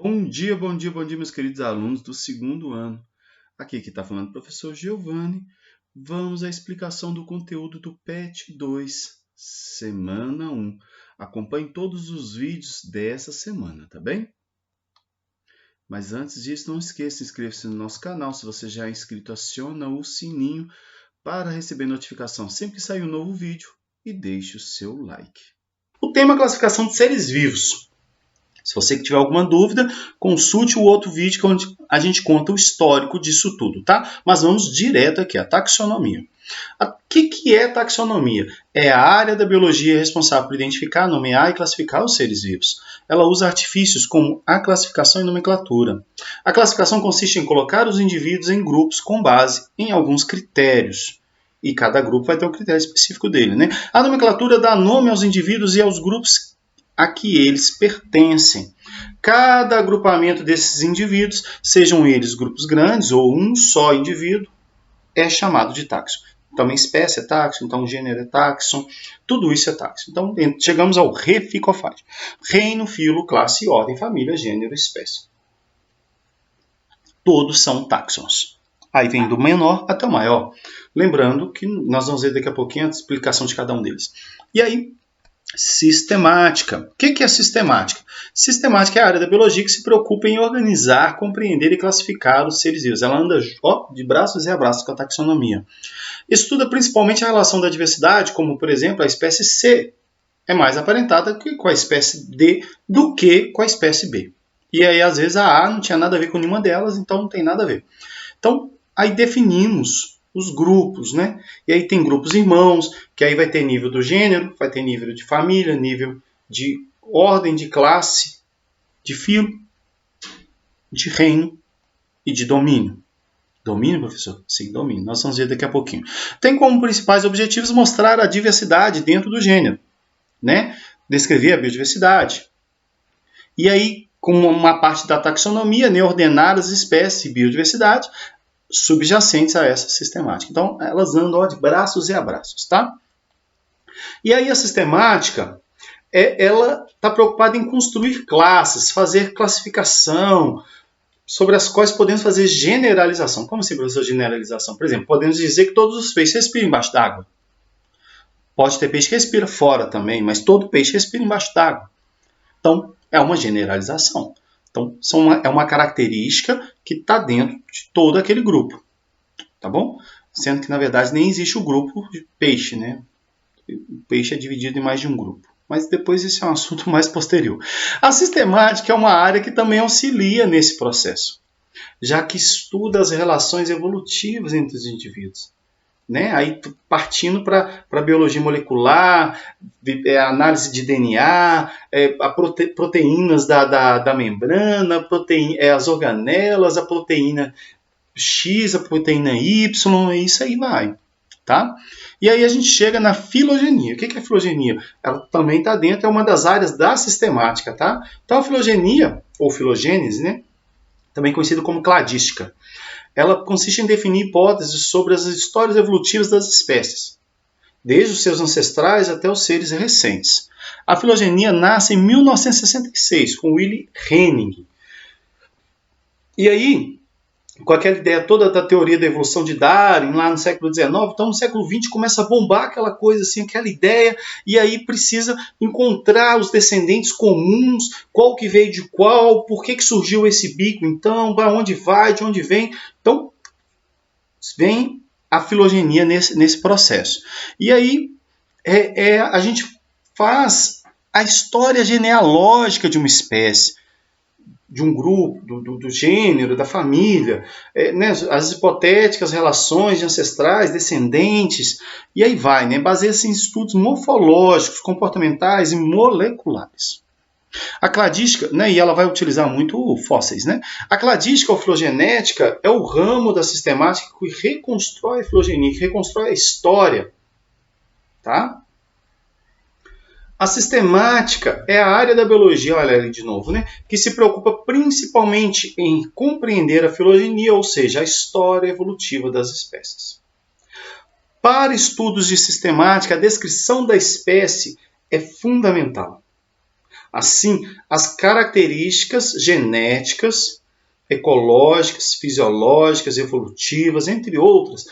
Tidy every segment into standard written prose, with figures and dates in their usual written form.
Bom dia, meus queridos alunos do segundo ano. Aqui que está falando o professor Giovanni. Vamos à explicação do conteúdo do PET 2, semana 1. Acompanhe todos os vídeos dessa semana, tá bem? Mas antes disso, não esqueça de inscrever-se no nosso canal. Se você já é inscrito, aciona o sininho para receber notificação sempre que sair um novo vídeo e deixe o seu like. O tema é a classificação de seres vivos. Se você tiver alguma dúvida, consulte o outro vídeo onde a gente conta o histórico disso tudo, tá? Mas vamos direto aqui, a taxonomia. O que é taxonomia? É a área da biologia responsável por identificar, nomear e classificar os seres vivos. Ela usa artifícios como a classificação e nomenclatura. A classificação consiste em colocar os indivíduos em grupos com base em alguns critérios. E cada grupo vai ter um critério específico dele, né? A nomenclatura dá nome aos indivíduos e aos grupos a que eles pertencem. Cada agrupamento desses indivíduos, sejam eles grupos grandes ou um só indivíduo, é chamado de taxon. Então, uma espécie é taxon, então um gênero é taxon, tudo isso é taxon. Então, chegamos ao reficofágio. Reino, filo, classe, ordem, família, gênero, espécie. Todos são taxons. Aí vem do menor até o maior. Lembrando que nós vamos ver daqui a pouquinho a explicação de cada um deles. E aí, sistemática. O que é sistemática? Sistemática é a área da biologia que se preocupa em organizar, compreender e classificar os seres vivos. Ela anda de braços e abraços com a taxonomia. Estuda principalmente a relação da diversidade, como, por exemplo, a espécie C é mais aparentada com a espécie D do que com a espécie B. E aí, às vezes, a A não tinha nada a ver com nenhuma delas, então não tem nada a ver. Então, aí definimos os grupos, né? E aí tem grupos irmãos, que aí vai ter nível do gênero, vai ter nível de família, nível de ordem, de classe, de filo, de reino e de domínio. Domínio, professor? Sim, domínio. Nós vamos ver daqui a pouquinho. Tem como principais objetivos mostrar a diversidade dentro do gênero, né? Descrever a biodiversidade. E aí, como uma parte da taxonomia, né, ordenar as espécies e biodiversidade subjacentes a essa sistemática. Então, elas andam de braços e abraços, tá? E aí a sistemática, ela está preocupada em construir classes, fazer classificação, sobre as quais podemos fazer generalização. Como assim, professor, generalização? Por exemplo, podemos dizer que todos os peixes respiram embaixo d'água. Pode ter peixe que respira fora também, mas todo peixe respira embaixo d'água. Então, é uma generalização. Então, é uma característica que está dentro de todo aquele grupo, tá bom? Sendo que, na verdade, nem existe o grupo de peixe, né? O peixe é dividido em mais de um grupo. Mas depois esse é um assunto mais posterior. A sistemática é uma área que também auxilia nesse processo, já que estuda as relações evolutivas entre os indivíduos. Né? Aí partindo para a biologia molecular, análise de DNA, proteínas da membrana, as organelas, a proteína X, a proteína Y, e isso aí vai. Tá? E aí a gente chega na filogenia. O que é filogenia? Ela também está dentro, é uma das áreas da sistemática. Tá? Então a filogenia, ou filogênese, né? Também conhecida como cladística, ela consiste em definir hipóteses sobre as histórias evolutivas das espécies, desde os seus ancestrais até os seres recentes. A filogenia nasce em 1966, com Willy Hennig. E aí, com aquela ideia toda da teoria da evolução de Darwin, lá no século XIX, então no século XX começa a bombar aquela coisa assim, aquela ideia, e aí precisa encontrar os descendentes comuns, qual que veio de qual, por que surgiu esse bico, então, para onde vai, de onde vem. Então, vem a filogenia nesse processo. E aí, a gente faz a história genealógica de uma espécie, de um grupo, do gênero, da família, né, as hipotéticas relações ancestrais, descendentes, e aí vai, né, baseia-se em estudos morfológicos, comportamentais e moleculares. A cladística, né, e ela vai utilizar muito fósseis, né? A cladística ou filogenética é o ramo da sistemática que reconstrói a filogenia, que reconstrói a história, tá? A sistemática é a área da biologia, olha ali de novo, né, que se preocupa principalmente em compreender a filogenia, ou seja, a história evolutiva das espécies. Para estudos de sistemática, a descrição da espécie é fundamental. Assim, as características genéticas, ecológicas, fisiológicas, evolutivas, entre outras,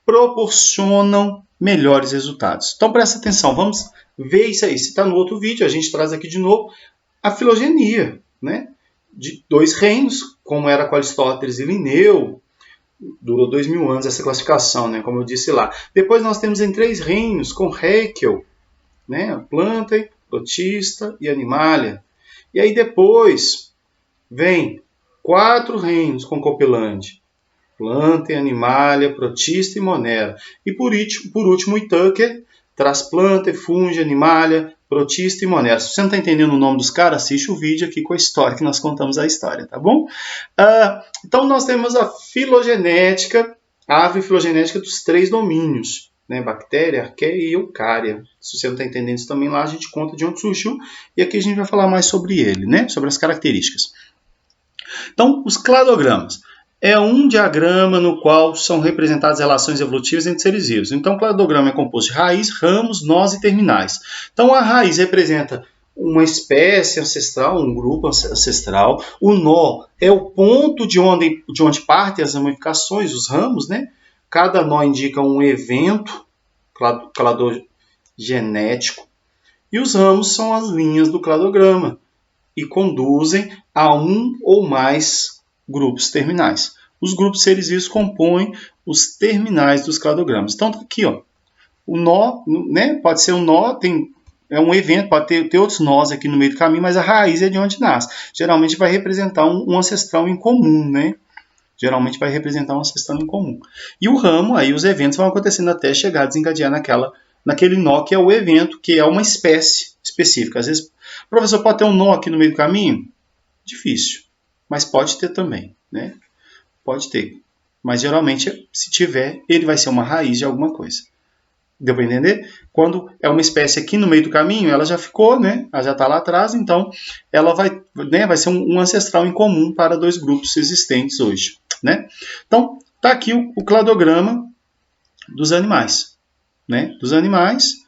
proporcionam melhores resultados. Então presta atenção, vamos ver isso aí. Se está no outro vídeo, a gente traz aqui de novo a filogenia, né? De 2 reinos, como era com Aristóteles e Linneu. Durou 2000 anos essa classificação, né? Como eu disse lá. Depois nós temos em 3 reinos, com Haeckel, né? Planta, protista e animalia. E aí depois vem 4 reinos com Copeland. Planta, animalia, protista e monera. E por último, Whittaker traz planta, fungo, animalia, protista e monera. Se você não está entendendo o nome dos caras, assiste o vídeo aqui com a história, que nós contamos a história, tá bom? Então nós temos a filogenética, a árvore filogenética dos 3 domínios, né? Bactéria, arqueia e eucária. Se você não está entendendo isso também, lá a gente conta de onde surgiu, e aqui a gente vai falar mais sobre ele, né? Sobre as características. Então, os cladogramas. É um diagrama no qual são representadas relações evolutivas entre seres vivos. Então, o cladograma é composto de raiz, ramos, nós e terminais. Então, a raiz representa uma espécie ancestral, um grupo ancestral. O nó é o ponto de onde partem as ramificações, os ramos, né? Cada nó indica um evento cladogenético. E os ramos são as linhas do cladograma e conduzem a um ou mais grupos terminais. Os grupos seres vivos compõem os terminais dos cladogramas. Então, tá aqui, ó, o nó, né? Pode ser um nó, é um evento, pode ter outros nós aqui no meio do caminho, mas a raiz é de onde nasce. Geralmente vai representar um ancestral em comum, né? Geralmente vai representar um ancestral em comum. E o ramo, aí os eventos vão acontecendo até chegar a desencadear naquele nó que é o evento, que é uma espécie específica. Às vezes, professor, pode ter um nó aqui no meio do caminho? Difícil. Mas pode ter também, né? Pode ter. Mas geralmente, se tiver, ele vai ser uma raiz de alguma coisa. Deu para entender? Quando é uma espécie aqui no meio do caminho, ela já ficou, né? Ela já está lá atrás, então ela vai ser um ancestral em comum para 2 grupos existentes hoje, né? Então, tá aqui o cladograma dos animais, né? Dos animais.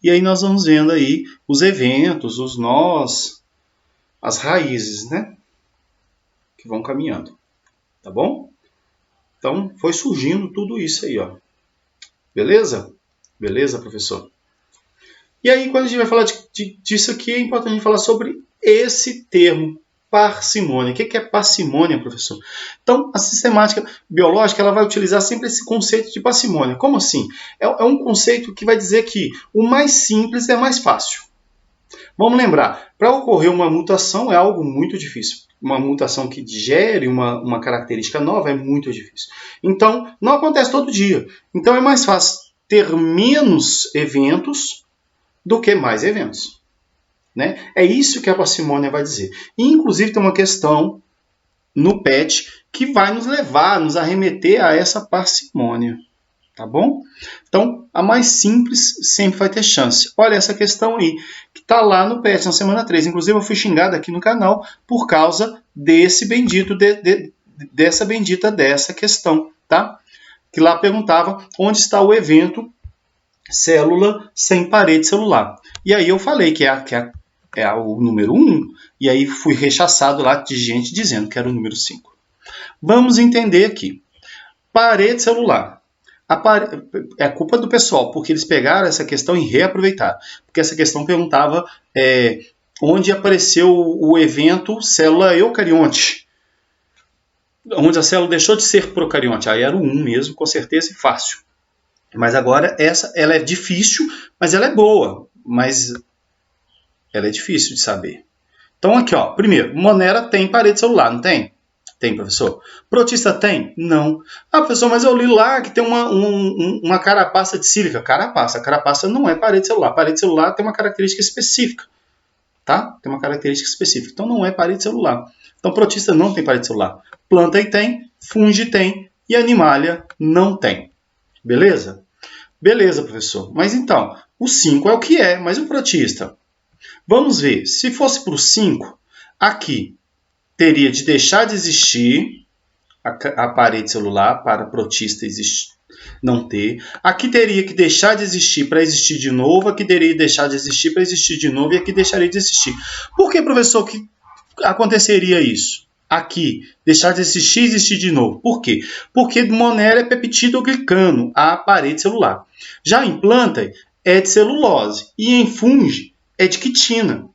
E aí nós vamos vendo aí os eventos, os nós, as raízes, né? Que vão caminhando, tá bom? Então, foi surgindo tudo isso aí, ó. Beleza? Beleza, professor? E aí, quando a gente vai falar disso aqui, é importante a gente falar sobre esse termo, parcimônia. O que é parcimônia, professor? Então, a sistemática biológica ela vai utilizar sempre esse conceito de parcimônia. Como assim? É um conceito que vai dizer que o mais simples é mais fácil. Vamos lembrar, para ocorrer uma mutação é algo muito difícil. Uma mutação que gere uma característica nova é muito difícil. Então, não acontece todo dia. Então, é mais fácil ter menos eventos do que mais eventos, né? É isso que a parcimônia vai dizer. E, inclusive, tem uma questão no PET que vai nos arremeter a essa parcimônia. Tá bom? Então, a mais simples sempre vai ter chance. Olha essa questão aí, que está lá no PET, na semana 3. Inclusive, eu fui xingado aqui no canal por causa desse bendito, dessa questão, tá? Que lá perguntava onde está o evento célula sem parede celular. E aí eu falei que é o número 1, e aí fui rechaçado lá de gente dizendo que era o número 5. Vamos entender aqui. Parede celular. É culpa do pessoal, porque eles pegaram essa questão e reaproveitaram. Porque essa questão perguntava onde apareceu o evento célula eucarionte. Onde a célula deixou de ser procarionte. Aí era o 1 mesmo, com certeza, e fácil. Mas agora ela é difícil, mas ela é boa. Mas ela é difícil de saber. Então aqui, ó, primeiro, monera tem parede celular, não tem? Tem, professor. Protista tem? Não. Ah, professor, mas eu li lá que tem uma carapaça de sílica. Carapaça. Carapaça não é parede celular. Parede celular tem uma característica específica. Tá? Tem uma característica específica. Então não é parede celular. Então protista não tem parede celular. Planta tem, fungo tem e animalia não tem. Beleza? Beleza, professor. Mas então, o 5 é o que é, mas o protista? Vamos ver. Se fosse para o 5, aqui teria de deixar de existir a parede celular para protista existir. não ter. Aqui teria que deixar de existir para existir de novo, aqui teria que deixar de existir para existir de novo, e aqui deixaria de existir. Por que, professor, que aconteceria isso? Aqui, deixar de existir e existir de novo. Por quê? Porque monera é peptidoglicano, a parede celular. Já em planta é de celulose e em fungo é de quitina.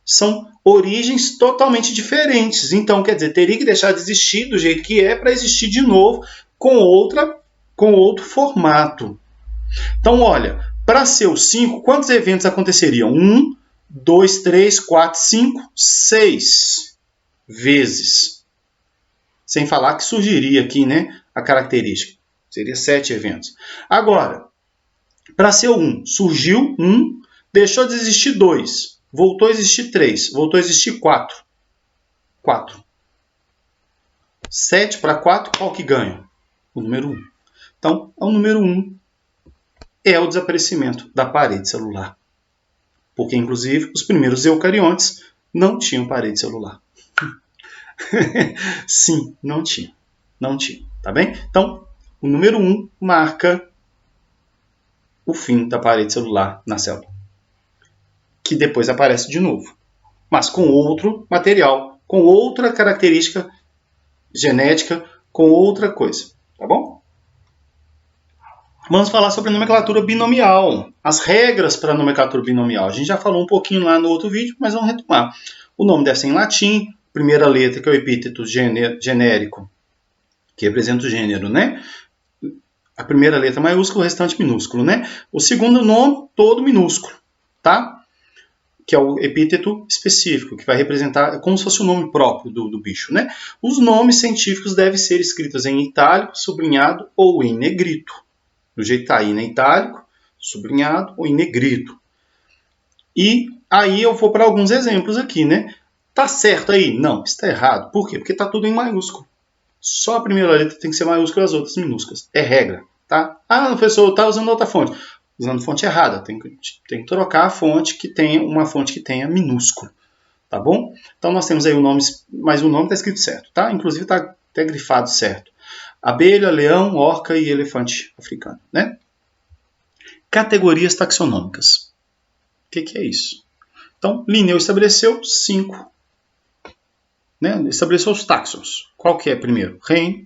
São origens totalmente diferentes. Então, quer dizer, teria que deixar de existir do jeito que é para existir de novo com outro formato. Então, olha, para ser o 5, quantos eventos aconteceriam? 1, 2, 3, 4, 5, 6 vezes. Sem falar que surgiria aqui, né, a característica. Seria 7 eventos. Agora, para ser o 1, surgiu 1, deixou de existir 2, voltou a existir 3, voltou a existir 4. 4. 7 para 4, qual que ganha? O número 1. Então, o número 1 é o desaparecimento da parede celular. Porque, inclusive, os primeiros eucariontes não tinham parede celular. Sim, não tinha. Não tinha, tá bem? Então, o número 1 marca o fim da parede celular na célula, que depois aparece de novo, mas com outro material, com outra característica genética, com outra coisa, tá bom? Vamos falar sobre a nomenclatura binomial, as regras para a nomenclatura binomial. A gente já falou um pouquinho lá no outro vídeo, mas vamos retomar. O nome deve ser em latim, primeira letra, que é o epíteto genérico, que representa o gênero, né? A primeira letra maiúscula, o restante minúsculo, né? O segundo nome, todo minúsculo, tá? Que é o epíteto específico, que vai representar como se fosse o nome próprio do bicho, né? Os nomes científicos devem ser escritos em itálico, sublinhado ou em negrito. Do jeito que está aí, né? Itálico, sublinhado ou em negrito. E aí eu vou para alguns exemplos aqui, né? Tá certo aí? Não, está errado. Por quê? Porque está tudo em maiúsculo. Só a primeira letra tem que ser maiúscula e as outras minúsculas. É regra, tá? Ah, professor, está usando outra fonte. Usando fonte errada. Tem que trocar a fonte que tenha uma fonte que tenha minúsculo. Tá bom? Então nós temos aí o nome, mas o nome está escrito certo, tá? Inclusive está até grifado certo. Abelha, leão, orca e elefante africano, né? Categorias taxonômicas. O que é isso? Então, Linneu estabeleceu 5. Né? Estabeleceu os táxons. Qual que é primeiro? Reino,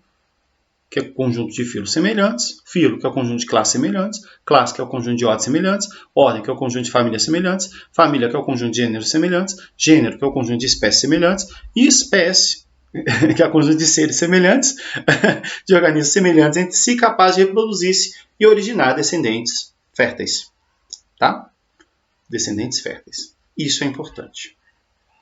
que é o conjunto de filos semelhantes. Filo, que é o conjunto de classes semelhantes. Classe, que é o conjunto de ordens semelhantes. Ordem, que é o conjunto de famílias semelhantes. Família, que é o conjunto de gêneros semelhantes. Gênero, que é o conjunto de espécies semelhantes. E espécie, que é o conjunto de seres semelhantes, de organismos semelhantes entre si, capazes de reproduzir-se e originar descendentes férteis. Tá? Descendentes férteis. Isso é importante.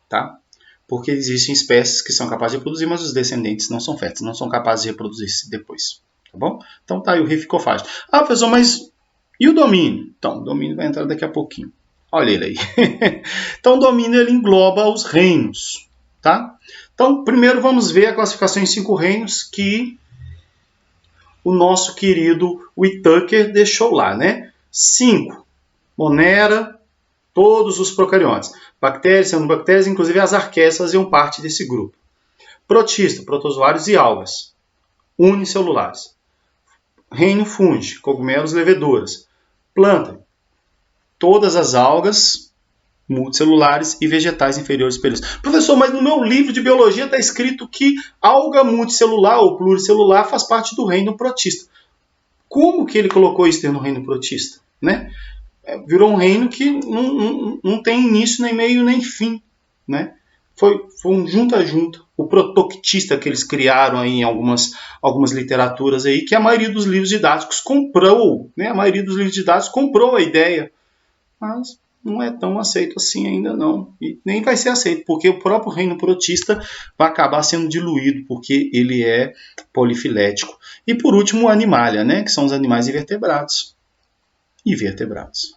Tá? Porque existem espécies que são capazes de reproduzir, mas os descendentes não são férteis, não são capazes de reproduzir-se depois. Tá bom? Então tá aí o rificofágio. Ah, professor, mas e o domínio? Então, o domínio vai entrar daqui a pouquinho. Olha ele aí. Então, o domínio ele engloba os reinos. Tá? Então, primeiro vamos ver a classificação em 5 reinos que o nosso querido Whittaker deixou lá, né? 5. Monera, todos os procariontes. Bactérias, cianobactérias, inclusive as arqueias faziam parte desse grupo. Protista, protozoários e algas. Unicelulares. Reino fungo, cogumelos, leveduras. Planta, todas as algas multicelulares e vegetais inferiores e superiores. Professor, mas no meu livro de biologia está escrito que alga multicelular ou pluricelular faz parte do reino protista. Como que ele colocou isso dentro do reino protista? Né? Virou um reino que não tem início, nem meio, nem fim. Né? Foi um junta-junta. O protoctista que eles criaram aí em algumas literaturas aí, que a maioria dos livros didáticos comprou. Né? A maioria dos livros didáticos comprou a ideia. Mas não é tão aceito assim ainda não. E nem vai ser aceito, porque o próprio reino protista vai acabar sendo diluído, porque ele é polifilético. E por último, o animalia, né? Que são os animais invertebrados. E vertebrados.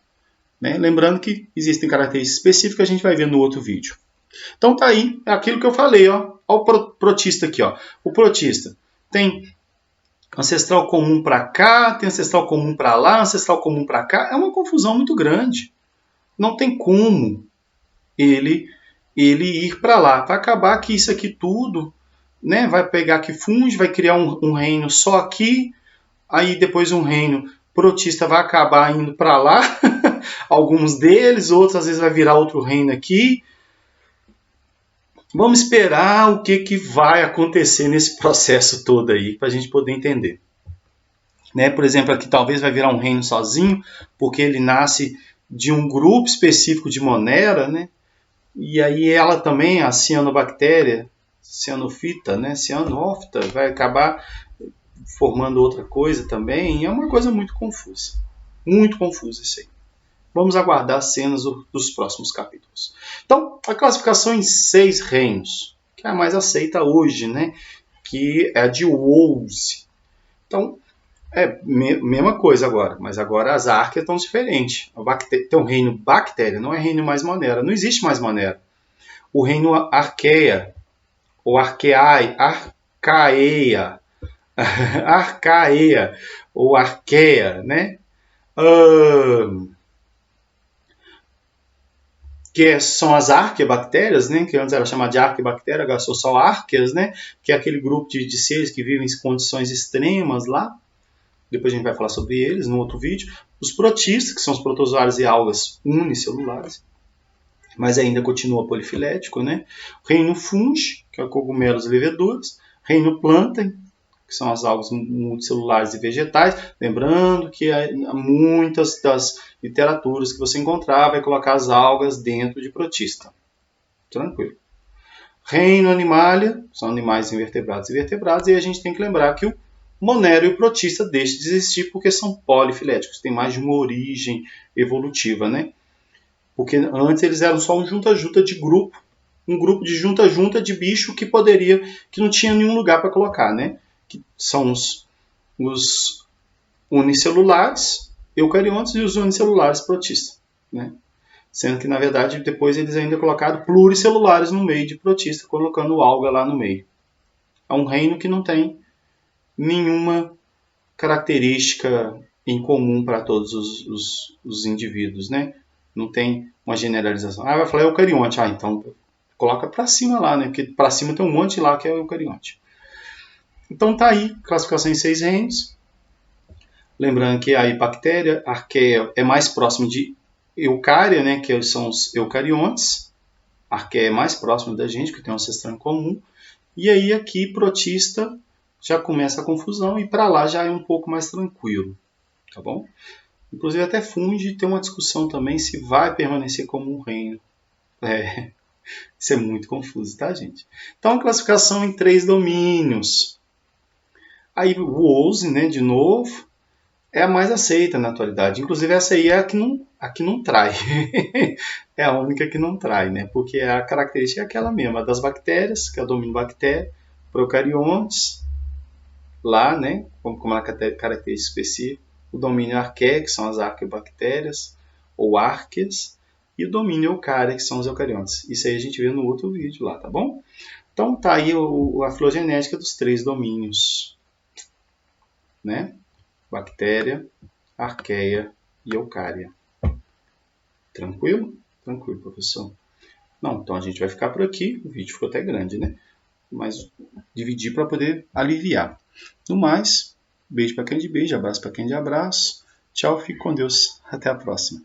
Né? Lembrando que existem características específicas que a gente vai ver no outro vídeo. Então tá aí, é aquilo que eu falei, ó. Olha o protista aqui, ó. O protista tem ancestral comum para cá, tem ancestral comum para lá, ancestral comum para cá. É uma confusão muito grande. Não tem como ele ir para lá. Vai acabar que isso aqui tudo, né? Vai pegar aqui fungo, vai criar um reino só aqui. aí depois um reino protista vai acabar indo para lá, alguns deles, outros às vezes vai virar outro reino aqui. Vamos esperar o que vai acontecer nesse processo todo aí, para a gente poder entender. Né? Por exemplo, aqui talvez vai virar um reino sozinho, porque ele nasce de um grupo específico de Monera, né? E aí ela também, a cianobactéria, cianofita, né? Cianófita, vai acabar formando outra coisa também. E é uma coisa muito confusa. Muito confusa isso aí. Vamos aguardar as cenas dos próximos capítulos. Então, a classificação em 6 reinos, que é a mais aceita hoje, né? Que é a de Wolsey. Então, mesma coisa agora, mas agora as arqueias estão diferentes. Tem um reino bactéria, não é reino mais Monera. Não existe mais Monera. O reino Arqueia, ou Arqueaia, Arcaea, ou Arqueia, né? Que são as arqueabactérias, né? Que antes era chamada de arqueabactéria, agora são só arqueas, né? Que é aquele grupo de seres que vivem em condições extremas lá. Depois a gente vai falar sobre eles no outro vídeo. Os protistas, que são os protozoários e algas unicelulares, mas ainda continua polifilético, né? Reino fungi, que é cogumelos e leveduras. Reino plâncton, que são as algas multicelulares e vegetais. Lembrando que muitas das literaturas que você encontrar vai colocar as algas dentro de protista. Tranquilo. Reino animalia, são animais invertebrados e vertebrados, e a gente tem que lembrar que o Monero e o protista deixam de existir porque são polifiléticos, tem mais de uma origem evolutiva, né? Porque antes eles eram só um junta-junta de grupo, um grupo de junta-junta de bicho que não tinha nenhum lugar para colocar, né? Que são os unicelulares eucariontes e os unicelulares protistas, né? Sendo que, na verdade, depois eles ainda colocaram pluricelulares no meio de protista, colocando alga lá no meio. É um reino que não tem nenhuma característica em comum para todos os indivíduos, né? Não tem uma generalização. Vai falar eucarionte. Então coloca para cima lá, né? Porque para cima tem um monte lá que é eucarionte. Então tá aí, classificação em 6 reinos. Lembrando que a bactéria, a arqueia, é mais próximo de eucária, né? Que são os eucariontes. A arqueia é mais próximo da gente, que tem um ancestral em comum. E aí aqui, protista, já começa a confusão e para lá já é um pouco mais tranquilo, tá bom? Inclusive até fungi tem uma discussão também se vai permanecer como um reino. Isso é muito confuso, tá, gente? Então a classificação em 3 domínios. Aí o Wolsey, né, de novo, é a mais aceita na atualidade. Inclusive essa aí é a que não trai. É a única que não trai, né? Porque a característica é aquela mesma, a das bactérias, que é o domínio bactéria, procariontes, lá, né, como uma característica específica, o domínio arqueia, que são as arqueobactérias, ou arqueas, e o domínio eucária, que são os eucariontes. Isso aí a gente vê no outro vídeo lá, tá bom? Então tá aí a filogenética dos 3 domínios, né? Bactéria, arqueia e eucária. Tranquilo? Tranquilo, professor. Não, então a gente vai ficar por aqui. O vídeo ficou até grande, né? Mas dividir para poder aliviar. No mais, beijo para quem de beijo, abraço para quem de abraço. Tchau, fique com Deus. Até a próxima.